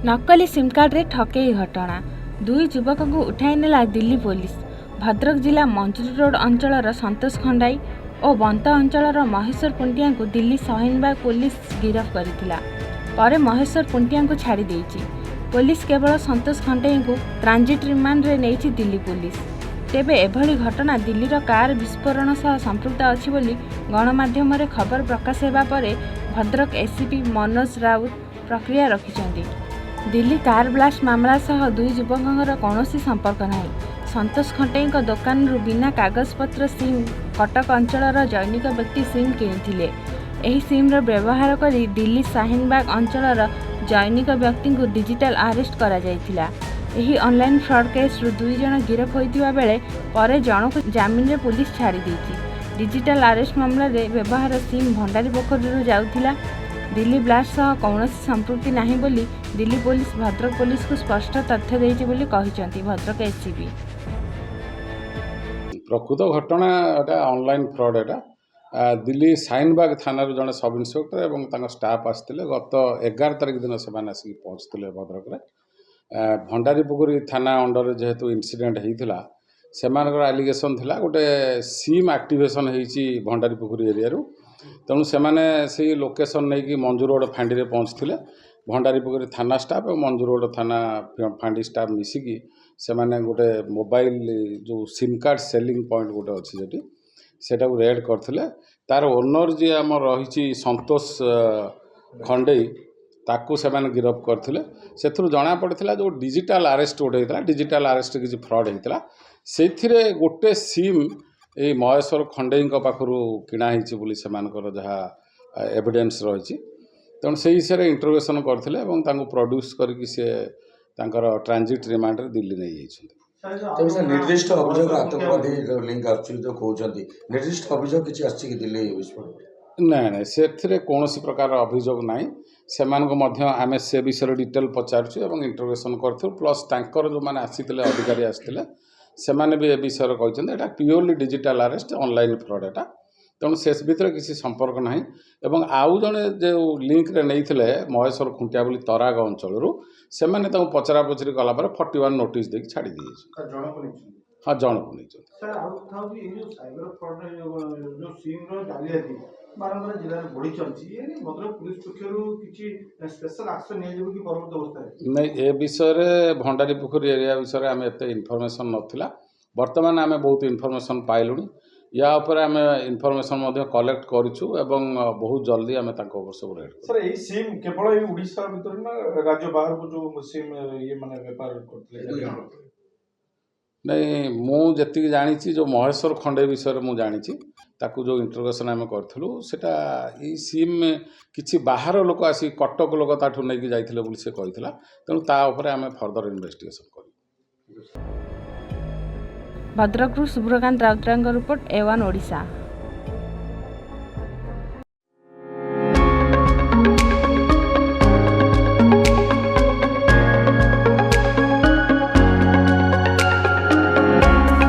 नकली SIM card रे ठकई घटना दुई युवक को उठाई नेला दिल्ली पुलिस। भद्रक जिला मंजूरी रोड अंचल संतोष खंडाई और बंत अंचल महेश्वर पुंटिया को दिल्ली शाहीनबाग पुलिस गिरफ्त करथिला। परे महेश्वर पुंटिया को छाड़ी देइछि। पुलिस केवल संतोष खंडाई को ट्रांजिट रिमांड रे नेइछि दिल्ली पुलिस। तेबे एभली घटना दिल्लीर कार विस्फोरण सह संपृक्त अछि बोली गणमाध्यम रे खबर प्रकाश हेबा परे भद्रक एसीपी मनोज राउत प्रक्रिया रखिछन्ति। दिल्ली कार ब्लास्ट मामला सह दुई युवकों कौनसी संपर्क नहीं। संतोष खंटाई दुकान बिना कागजपत्र सिम कटक अंचल जैनिक व्यक्ति सिम किनिथिले। एही सिम्र व्यवहार करी दिल्ली शाहीनबाग अंचल जैनिक व्यक्ति को डिजिटल आरेस्ट करा जायतिला। एही ऑनलाइन फ्रॉड केस दुई जन गिरफ होइतिबा बेले परे जनक जामिन रे पुलिस छाड़ी देइछि। डिजिटल आरेस्ट मामला रे व्यवहार सिम भंडारी पोखरी जाउथिला। दिल्ली ब्लास्ट सह कौनसी संपृक्ति नहीं बोली दिल्ली पुलिस भद्रक पुलिस को स्पष्ट तथ्य देइछि बोली कहिसंती भद्रक एससीपी। प्रकृत घटना एटा ऑनलाइन फ्रॉड एटा दिल्ली शाहीनबाग थाना जड़े सब इन्स्पेक्टर एवं तांका स्टाफ आसते गत 11 तारिख दिन से आसिक पहुँचते भद्रक भंडारी पोखरी थाना अंडर जेहेतु इनसीडेंट होता से एलिगेशन थिला गोटे सिम एक्टिवेशन होती भंडारी पोखरी एरिया तेणु से लोकेशन नहीं कि मंजू रोड फांडी में पहुँचते भंडारी पोखरी थाना स्टाफ और मंजू रोड थाना फांडी स्टाफ मिसिकी से गोटे मोबाइल जो सिम कार्ड सेलिंग पॉइंट गोटे अच्छी सेटा रेड करथिले। तार ओनर जी आम रही संतोष खंडेई ताकू से गिरफ्त करथिले। सेथुरु जना पड़ता जो डिजिटल आरेस्ट गोटे होता डिजिटल आरेस्ट किसी फ्रॉड होता से गोटे सिम ये महेश्वर खंडेई पाखु किणाही जहाँ एविडेंस रही तेणु से हिसाब से इंटरोगेशन करथिले प्रोड्यूस करके ट्रांजिट रिमांड रे दिल्ली नहीं जाइछन्ति। निर्दिष्ट अभियोग आतंकवादी लिंक जो कहते निर्दिष्ट अभियोग किसी आछि दिल्ली विस्फोट ना से कौन प्रकार अभियोग ना से आम से विषय डिटेल पचारूँ और इंटरोगेशन करूँ प्लस तांकर जो मैंने आसीते अधिकारी आसते से भी ए विषय कहते हैं purely digital arrest online fraud एटा तेणु से भितर किसी संपर्क ना एवं आउ जड़े जो लिंक रे नहीं महेश्वर खुंटिया बोली तराग अंचल से पचरा पचरी कलापर 41 नोटिस देकी छाड़ी दिए। हाँ जन को नहीं ए विषय भंडारी पोखरी एरिया विषय आम एत इनफर्मेशन नाला बर्तमान आम बहुत इनफर्मेशन पाइलु या आम इनफर्मेशन कलेक्ट करूँ एवं बहुत जल्दी आम सब रेड सर यही सिम केवल ओडिशा भीतर ना राज्य बाहर को जो सिम ये माने व्यापार करते नहीं मुझे जानी जो महेश्वर खंडे विषय में जानी ताकू जो इंटरोगेशन आम करूँ सेटा ये सिम किसी बाहर लोक आसी कटक लोक ताठू नहीं जाइथिले बोली से कहिथिला तेणु ता उपरे आम फर्दर इन्वेस्टिगेशन करूँ। भद्रकरू शुभ्रकांत राउतरायଙ୍କ रिपोर्ट A1 ओडिशा।